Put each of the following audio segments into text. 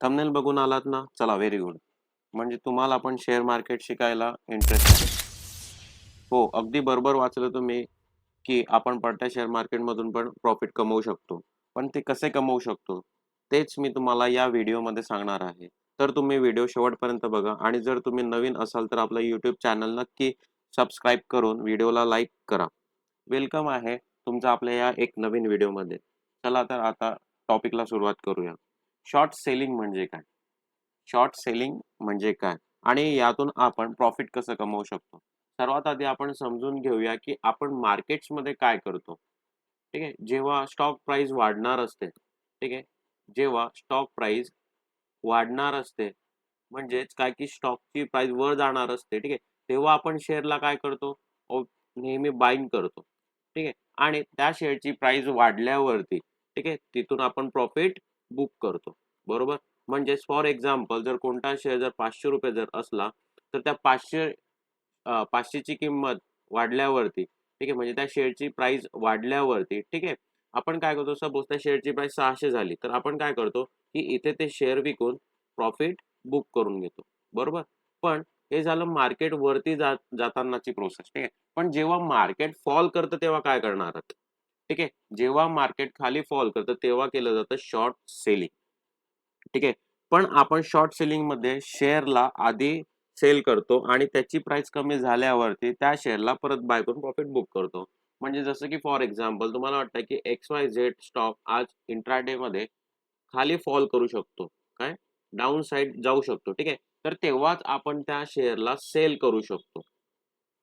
Thumbnail बघून आलात ना? चला व्हेरी गुड. म्हणजे तुम्हाला पण शेअर मार्केट शिकायला इंटरेस्ट आहे. हो, अगदी बरोबर वाचलं तुम्ही, की आपण पडत्या शेअर मार्केटमधून पण प्रॉफिट कमवू शकतो. पण ते कसे कमवू शकतो? तेच मी तुम्हाला या व्हिडिओमध्ये सांगणार आहे. तर तुम्ही व्हिडिओ शेवटपर्यंत बघा आणि जर तुम्ही नवीन असाल तर आपलं YouTube चॅनल नक्की सबस्क्राईब करून व्हिडिओला लाईक करा. वेलकम आहे तुमचं आपल्या या एक नवीन व्हिडिओमध्ये. चला तर आता टॉपिकला सुरुवात करूया. शॉर्ट सेलिंग म्हणजे काय? शॉर्ट सेलिंग म्हणजे काय? आणि यातून आपण प्रॉफिट कसं कमवू शकतो? सर्वात आधी आपण समजून घेऊया, की आपण मार्केट्समध्ये काय करतो? ठीक आहे. जेव्हा स्टॉक प्राइस वाढणार असते, ठीक आहे. जेव्हा स्टॉक प्राइस वाढणार असते, म्हणजेच काय की स्टॉकची प्राइस वर जाणार असते, ठीक आहे. तेव्हा आपण शेअरला काय करतो? नेहमी बाईंग करतो. ठीक आहे. आणि त्या शेअरची प्राइस वाढल्यावरती, ठीक आहे, तिथून आपण प्रॉफिट बुक करतो. बरोबर? म्हणजेच फॉर एक्झाम्पल जर कोणता शेअर जर ₹500 जर असला, तर त्या 500 ची किंमत वाढल्यावरती, ठीक आहे, म्हणजे त्या शेअरची प्राइस वाढल्यावरती, ठीक आहे, आपण काय करतो? सपोज त्या शेअरची प्राइस 600 झाली, तर आपण काय करतो, की इथे ते शेअर विकून प्रॉफिट बुक करून घेतो. बरोबर? पण हे झालं मार्केट वरती जातानाची प्रोसेस, ठीक आहे. पण जेव्हा मार्केट फॉल करतं तेव्हा काय करणार आहात? ठीक आहे. जेव्हा मार्केट खाली फॉल करतं तेव्हा केलं जातं शॉर्ट सेलिंग. ठीक आहे. पण आपण शॉर्ट सेलिंगमध्ये शेअरला आधी सेल करतो आणि त्याची प्राइस कमी झाल्यावरती त्या शेअरला परत बाय करून प्रॉफिट बुक करतो. म्हणजे जसं की फॉर एक्झाम्पल तुम्हाला वाटतं की XYZ स्टॉक आज इंट्राडेमध्ये खाली फॉल करू शकतो. काय? डाउन साइड जाऊ शकतो. ठीक आहे. तर तेव्हाच आपण त्या शेअरला सेल करू शकतो.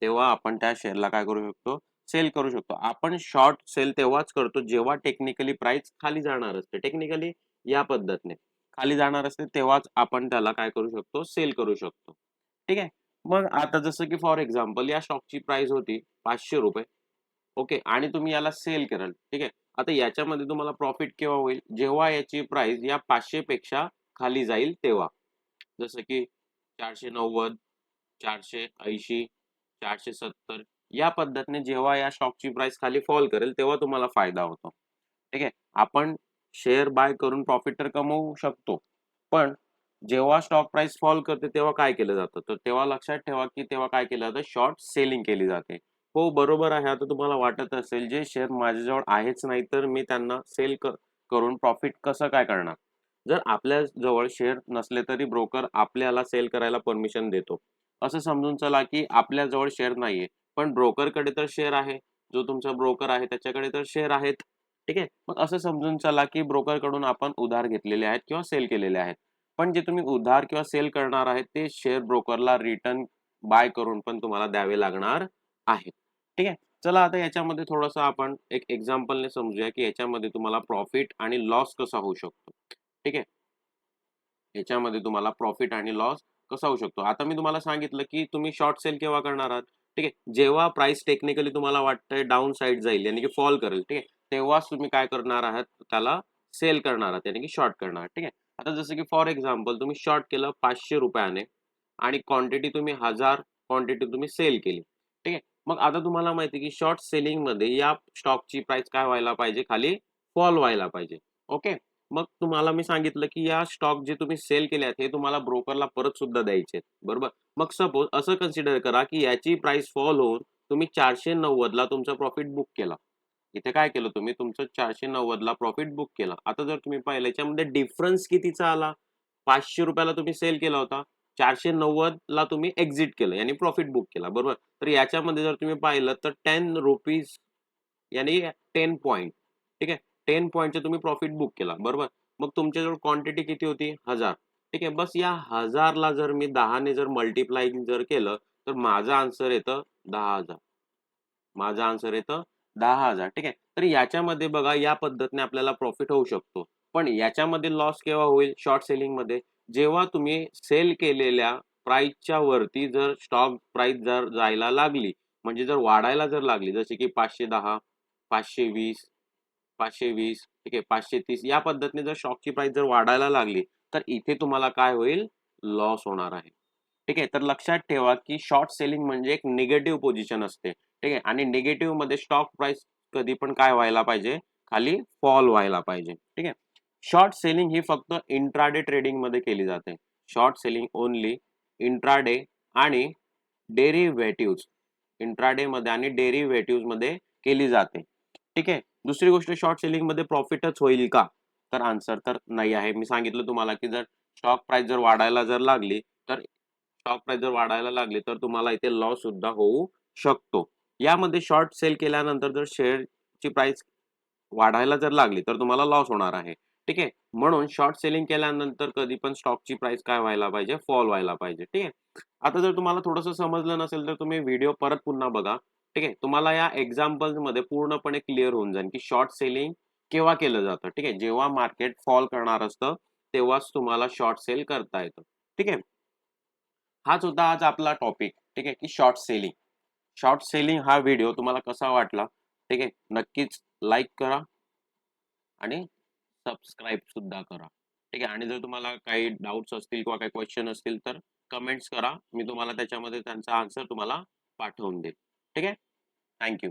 तेव्हा आपण त्या शेअरला काय करू शकतो? सेल करू शकतो. आपण शॉर्ट सेल तेव्हाच करतो जेव्हा टेक्निकली प्राइस खाली जाणार असते. टेक्निकली या पद्धतीने खाली जाणार असते तेव्हाच आपण त्याला काय करू शकतो? सेल करू शकतो. ठीक आहे. मग आता जसं की फॉर एक्झाम्पल या स्टॉकची प्राइस होती ₹500. ओके. आणि तुम्ही याला सेल कराल. ठीक आहे. आता याच्यामध्ये तुम्हाला प्रॉफिट केव्हा होईल? जेव्हा याची प्राइस या 500 पेक्षा खाली जाईल तेव्हा. जसं की 490, 480, 470 या पद्धतीने जेव्हा या स्टॉकची प्राइस खाली फॉल करेल तेव्हा तुम्हाला फायदा होतो. ठीक आहे. आपण शेअर बाय करून प्रॉफिट तर कमवू शकतो. पण जेव्हा स्टॉक प्राइस फॉल करते तेव्हा काय केलं जातं? तर तेव्हा लक्षात ठेवा, की तेव्हा काय केलं जातं? शॉर्ट सेलिंग केली जाते. हो, बरोबर आहे. आता तुम्हाला वाटत असेल जे शेअर माझ्याजवळ आहेच नाही तर मी त्यांना सेल करून प्रॉफिट कसं काय करणार? जर आपल्या जवळ शेअर नसले तरी ब्रोकर आपल्याला सेल करायला परमिशन देतो. असं समजून चला, की आपल्या जवळ शेअर नाहीये, पण ब्रोकरकडे तर शेअर आहे. जो तुमचा ब्रोकर आहे त्याच्याकडे तर शेअर आहेत. ठीक आहे. मग असं समजून चला, की ब्रोकरकडून आपण उधार घेतलेले आहेत किंवा सेल केलेले आहेत. पण जे तुम्ही उधार किंवा सेल करणार आहेत ते शेअर ब्रोकरला रिटर्न बाय करून पण तुम्हाला द्यावे लागणार आहेत. ठीक आहे. चला आता याच्यामध्ये थोडंसं आपण एक एक्झाम्पलने समजूया, की याच्यामध्ये तुम्हाला प्रॉफिट आणि लॉस कसा होऊ शकतो. ठीक आहे. याच्यामध्ये तुम्हाला प्रॉफिट आणि लॉस कसा होऊ शकतो. आता मी तुम्हाला सांगितलं, की तुम्ही शॉर्ट सेल केव्हा करणार आहात. ठीक आहे. जेव्हा प्राइस टेक्निकली तुम्हाला वाटतंय डाउन साइड जाईल, यानी की फॉल करेल. ठीक आहे. तेव्हाच तुम्ही काय करणार आहात, त्याला सेल करणार आहात, यानी की शॉर्ट करणार आहात. ठीक आहे. आता जसं की फॉर एक्झाम्पल तुम्ही शॉर्ट केलं ₹500 आणि क्वांटिटी तुम्ही 1000 क्वांटिटी तुम्ही सेल केली. ठीक आहे. मग आता तुम्हाला माहिती आहे, की शॉर्ट सेलिंगमध्ये या स्टॉकची प्राइस काय व्हायला पाहिजे, खाली फॉल व्हायला पाहिजे. ओके. मग तुम्हाला मी सांगितलं, की या स्टॉक जे तुम्ही सेल केले आहेत, हे तुम्हाला ब्रोकरला परत सुद्धा द्यायचे आहेत. बरोबर? मग सपोज असं कन्सिडर करा, की याची प्राइस फॉल होऊन तुम्ही 490 ला तुमचा प्रॉफिट बुक केला. इथे काय केलं तुम्ही? तुमचं 490 ला प्रॉफिट बुक केलं. आता जर तुम्ही पाहिलं याच्यामध्ये डिफरन्स कितीचा आला? ₹500 ला तुम्ही सेल केला होता. 490 ला तुम्ही एक्झिट केलं, यानी प्रॉफिट बुक केला. बरोबर? तर याच्यामध्ये जर तुम्ही पाहिलं तर ₹10 यानी 10 पॉइंट. ठीक आहे. 10 पॉइंटचं तुम्ही प्रॉफिट बुक केला. बरोबर? मग तुमच्याजवळ क्वांटिटी किती होती? 1000. ठीक आहे. बस या 1000 ला जर मी 10 ने जर मल्टिप्लाइंग जर केलं, तर माझं आन्सर येतं 10,000. माझं आन्सर येतं 10,000. ठीक आहे. तर याच्यामध्ये बघा या पद्धतीने आपल्याला प्रॉफिट होऊ शकतो. पण याच्यामध्ये लॉस केव्हा होईल शॉर्ट सेलिंगमध्ये? जेव्हा तुम्ही सेल केलेल्या प्राइसच्या वरती जर स्टॉक प्राइस जर जायला लागली, म्हणजे जर वाढायला जर लागली, जसे की 510, 520, 520, ठीक आहे, 530 या पद्धतीने जर स्टॉकची प्राइस जर वाढायला लागली, तर इथे तुम्हाला काय होईल? लॉस होणार आहे. ठीक आहे. तर लक्षात ठेवा, की शॉर्ट सेलिंग म्हणजे एक निगेटिव्ह पोझिशन असते. ठीक आहे. आणि निगेटिव्हमध्ये स्टॉक प्राइस कधी पण काय व्हायला पाहिजे? खाली फॉल व्हायला पाहिजे. ठीक आहे. शॉर्ट सेलिंग ही फक्त इंट्राडे ट्रेडिंग मध्ये केली जाते. शॉर्ट सेलिंग ओनली इंट्राडे आणि डेरिव्हेटिव्ह इंट्राडे मध्ये आणि डेरिव्हेटिव्ह मध्ये केली जाते. ठीक आहे. दुसरी गोष्ट, शॉर्ट सेलिंग मध्ये प्रॉफिटच होईल का? तर आन्सर तर नाही आहे. मी सांगितलं तुम्हाला की जर स्टॉक प्राइस जर वाढायला जर लागली तर तुम्हाला इथे लॉस सुद्धा होऊ शकतो. यामध्ये शॉर्ट सेल केल्यानंतर जर शेअरची प्राइस वाढायला जर लागली तर तुम्हाला लॉस होणार आहे. ठीक आहे. म्हणून शॉर्ट सेलिंग केल्यानंतर कधी पण स्टॉकची प्राइस काय व्हायला पाहिजे? फॉल व्हायला पाहिजे. ठीक आहे. आता जर तुम्हाला थोडंसं समजलं नसेल तर तुम्ही व्हिडिओ परत पुन्हा बघा. ठीक आहे. तुम्हाला या एक्झाम्पल्स मध्ये पूर्णपणे क्लिअर होऊन जाईल की शॉर्ट सेलिंग केव्हा केलं जातं. ठीक आहे. जेव्हा मार्केट फॉल करणार असतं तेव्हाच तुम्हाला शॉर्ट सेल करता येतं. ठीक आहे. हाच होता आज आपला टॉपिक. ठीक आहे, की शॉर्ट सेलिंग. शॉर्ट सेलिंग हा व्हिडिओ तुम्हाला कसा वाटला? ठीक आहे. नक्कीच लाईक करा आणि सबस्क्राईब सुद्धा करा. ठीक आहे. आणि जर तुम्हाला काही डाउट्स असतील किंवा काही क्वेश्चन असतील तर कमेंट्स करा. मी तुम्हाला त्याच्यामध्ये त्यांचा आन्सर तुम्हाला पाठवून देईन. ठीक आहे. Thank you.